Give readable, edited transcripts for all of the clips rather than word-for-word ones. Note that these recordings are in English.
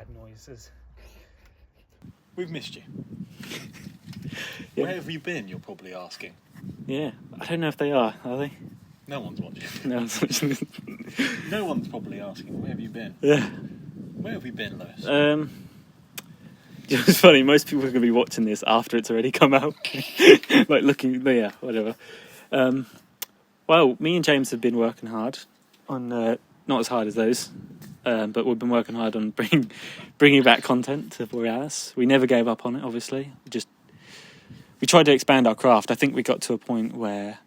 bad noises. We've missed you. Yeah. Where have you been, you're probably asking? Yeah, I don't know if they are they? No one's watching. No one's watching. No one's probably asking, where have you been? Yeah. Where have you been, Lewis? It's funny, most people are going to be watching this after it's already come out. Like looking, yeah, whatever. Well, me and James have been working hard on, not as hard as those, but we've been working hard on bringing back content to Borealis. We never gave up on it, obviously. We tried to expand our craft. I think we got to a point where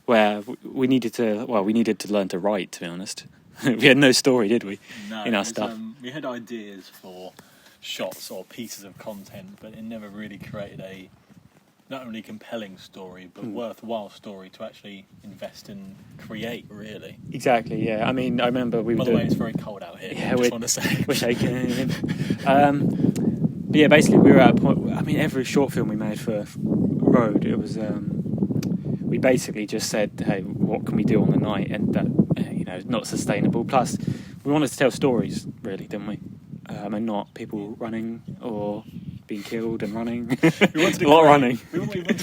we needed to learn to write, to be honest. We had no story, did we? No, in our stuff. We had ideas for shots or pieces of content, but it never really created a not only compelling story, but worthwhile story to actually invest and create, really. Exactly, yeah. I mean, I remember we were By the way, it's very cold out here. Yeah, I just want to say. We're shaking. But yeah, basically we were at a point, I mean, every short film we made for Road, it was, we basically just said, hey, what can we do on the night? And that, not sustainable. Plus, we wanted to tell stories, really, didn't we? And not people running or being killed and running. We wanted to a lot of running. We wanted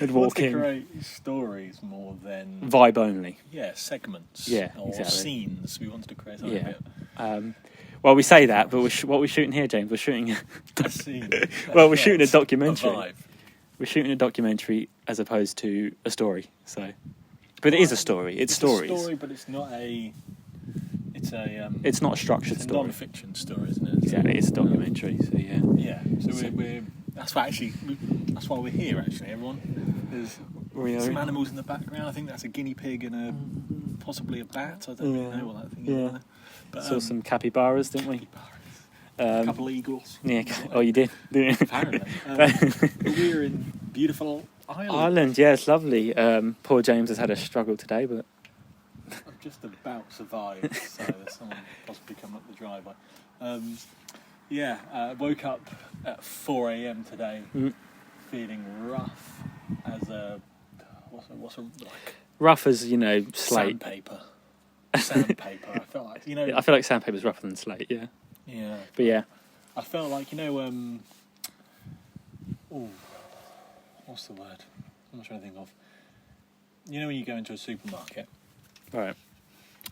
and walking. To create stories more than vibe only. Yeah, segments. Yeah, or exactly. Scenes. We wanted to create something a bit. Well, we say that, but what we're shooting here, James, we're shooting a scene. Well, we're shooting a documentary. A vibe. We're shooting a documentary as opposed to a story. So, but it is a story. It's stories. A story, but it's not a. It's a. It's not a structured it's a story. Non-fiction story, isn't it? Exactly. It's a documentary. So yeah. Yeah. So we're that's why we're here. Actually, everyone. There's some animals in the background. I think that's a guinea pig and possibly a bat. I don't really know what that thing is. Yeah. But, saw some capybaras, didn't we? A couple of eagles. Yeah. Oh, you did? Apparently. We're in beautiful Ireland. Yeah, it's lovely. Poor James has had a struggle today, but I've just about survived, so there's someone possibly coming up the driveway. Woke up at 4 a.m. today, feeling rough as a what's a like rough as slate. Sandpaper. I felt like I feel like sandpaper's rougher than slate. Yeah. Yeah. But yeah. I felt like what's the word? I'm trying to think of. When you go into a supermarket. Right.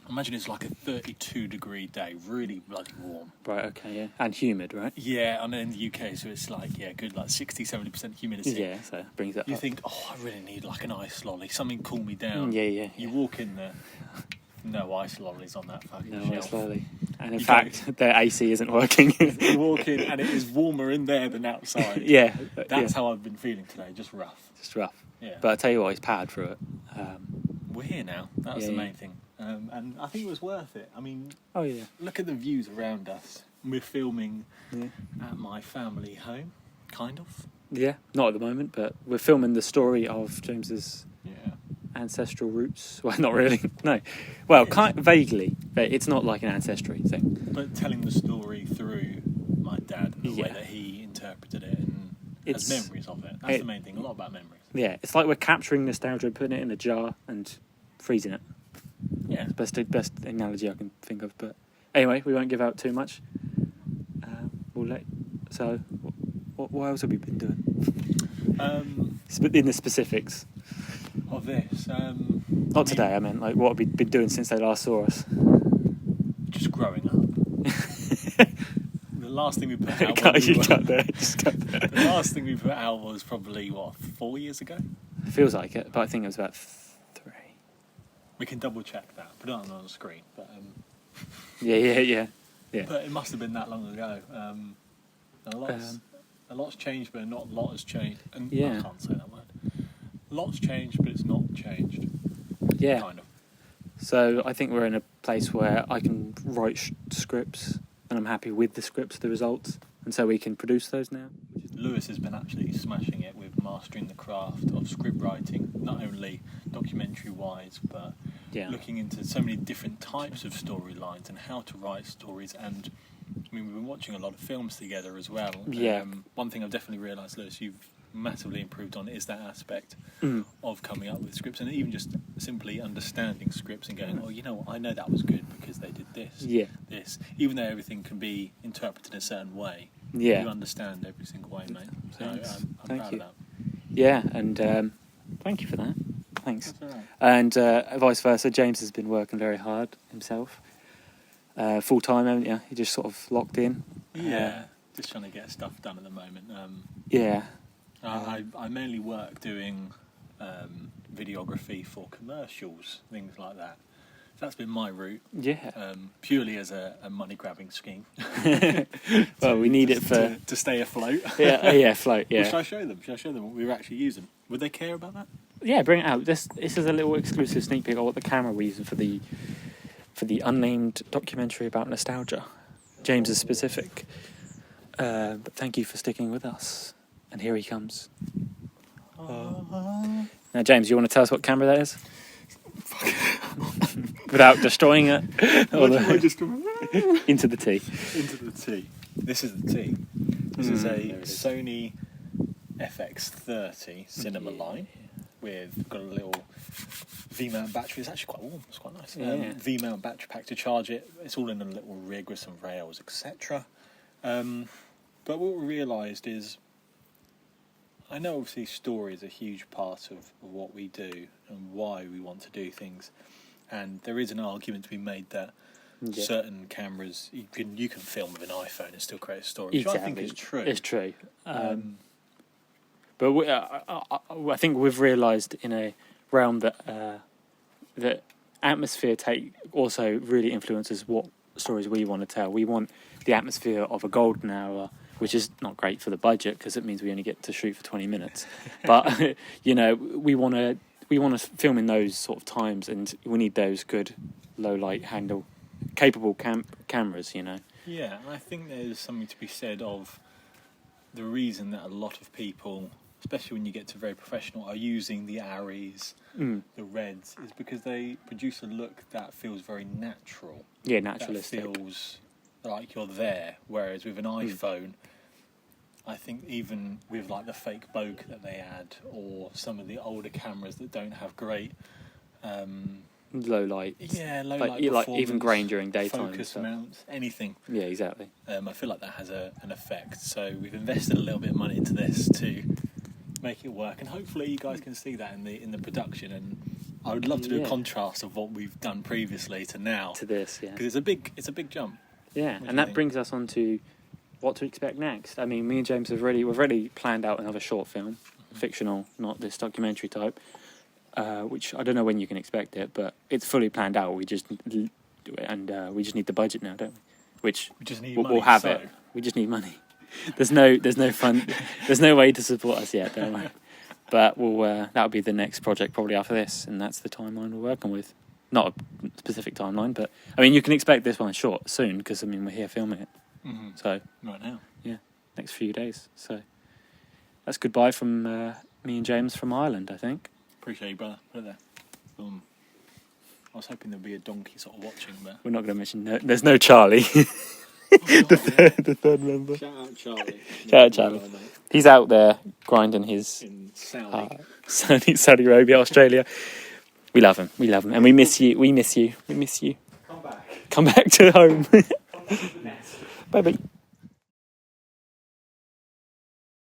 Imagine it's like a 32-degree day, really bloody warm. Right, okay, yeah. And humid, right? Yeah, and in the UK, so it's like, good, like 60-70% humidity. Yeah, so it brings that You up. think, I really need like an ice lolly, something cool me down. Yeah. You walk in there, no ice lollies on that fucking shelf. No ice lolly. And in fact, their AC isn't working. You walk in and it is warmer in there than outside. Yeah. That's how I've been feeling today, just rough. Just rough. Yeah. But I tell you what, he's powered through it. We're here now, that's the main thing. And I think it was worth it. I mean, look at the views around us. We're filming at my family home, kind of. Yeah, not at the moment, but we're filming the story of James's ancestral roots. Well, not really. No. Well, vaguely. But it's not like an ancestry thing. But telling the story through my dad and the way that he interpreted it and has memories of it. That's the main thing. A lot about memories. Yeah, it's like we're capturing nostalgia and putting it in a jar and freezing it. Yeah. It's the best analogy I can think of. But anyway, we won't give out too much. So, what else have we been doing? In the specifics. Of this? Not today, I meant, like, what have we been doing since they last saw us? Just growing up. The last thing we put out The last thing we put out was probably, 4 years ago? It feels like it, but I think it was about 3. We can double check that. Put it on the screen. But, Yeah. But it must have been that long ago. A lot's changed, but not a lot has changed. And I can't say that word. A lot's changed, but it's not changed. Yeah. Kind of. So I think we're in a place where I can write scripts, and I'm happy with the scripts, the results, and so we can produce those now. Lewis has been absolutely smashing it with mastering the craft of script writing, not only documentary-wise, but looking into so many different types of storylines and how to write stories. And I mean, we've been watching a lot of films together as well. Yeah. One thing I've definitely realised, Lewis, you've massively improved on is that aspect of coming up with scripts, and even just simply understanding scripts and going, oh, you know what, I know that was good because they did this. Even though everything can be interpreted in a certain way, you understand every single way, mate. So I'm proud of that. Yeah, and thank you for that. Thanks. That's all right. And vice versa, James has been working very hard himself. Full time, haven't you? You're just sort of locked in. Yeah, just trying to get stuff done at the moment. I mainly work doing videography for commercials, things like that. So that's been my route. Yeah. Purely as a money grabbing scheme. Well, we need it to stay afloat. Afloat. Yeah. Well, should I show them? Should I show them what we were actually using? Would they care about that? Yeah, bring it out. This is a little exclusive sneak peek of what the camera we're using for the unnamed documentary about nostalgia. James is specific. But thank you for sticking with us. And here he comes. Now, James, you want to tell us what camera that is? Without destroying it? Into the T. Into the T. This is the T. This is a Sony FX30 cinema line. We've got a little V-mount battery. It's actually quite warm. It's quite nice. V-mount battery pack to charge it. It's all in a little rig with some rails, etc. But what we realised is, I know obviously story is a huge part of what we do and why we want to do things, and there is an argument to be made that certain cameras you can film with an iPhone and still create a story, which I think is true. It's true. But I think we've realised in a realm that that atmosphere also really influences what stories we want to tell. We want the atmosphere of a golden hour, which is not great for the budget because it means we only get to shoot for 20 minutes. But we want to film in those sort of times, and we need those good low light handle capable cameras. Yeah, and I think there's something to be said of the reason that a lot of people, especially when you get to very professional, are using the Arris, the Reds, is because they produce a look that feels very natural. Yeah, naturalistic. That feels like you're there. Whereas with an iPhone, I think even with like the fake bokeh that they add, or some of the older cameras that don't have great low light. Yeah, low light. Like even grain during daytime. Focus amounts, anything. Yeah, exactly. I feel like that has an effect. So we've invested a little bit of money into this to make it work, and hopefully you guys can see that in the production. And I would love to do a contrast of what we've done previously to now to this, because it's a big jump. Yeah, and that brings us on to what to expect next. I mean, me and James we've already planned out another short film, fictional, not this documentary type, which I don't know when you can expect it, but it's fully planned out. We just need the budget now, don't we? Which we just need we'll have it. We just need money. There's no fun. There's no way to support us yet, don't worry. But that'll be the next project probably after this, and that's the timeline we're working with. Not a specific timeline, but I mean you can expect this one short soon because I mean we're here filming it. Mm-hmm. So right now, next few days. So that's goodbye from me and James from Ireland, I think. Appreciate you, brother. Put it there. I was hoping there'd be a donkey sort of watching, but we're not going to mention. There's no Charlie. the third member. Shout out Charlie. Shout out Charlie. He's out there grinding his in Saudi. Saudi Arabia, Australia. We love him, and we miss you. We miss you. Come back to home. Bye bye.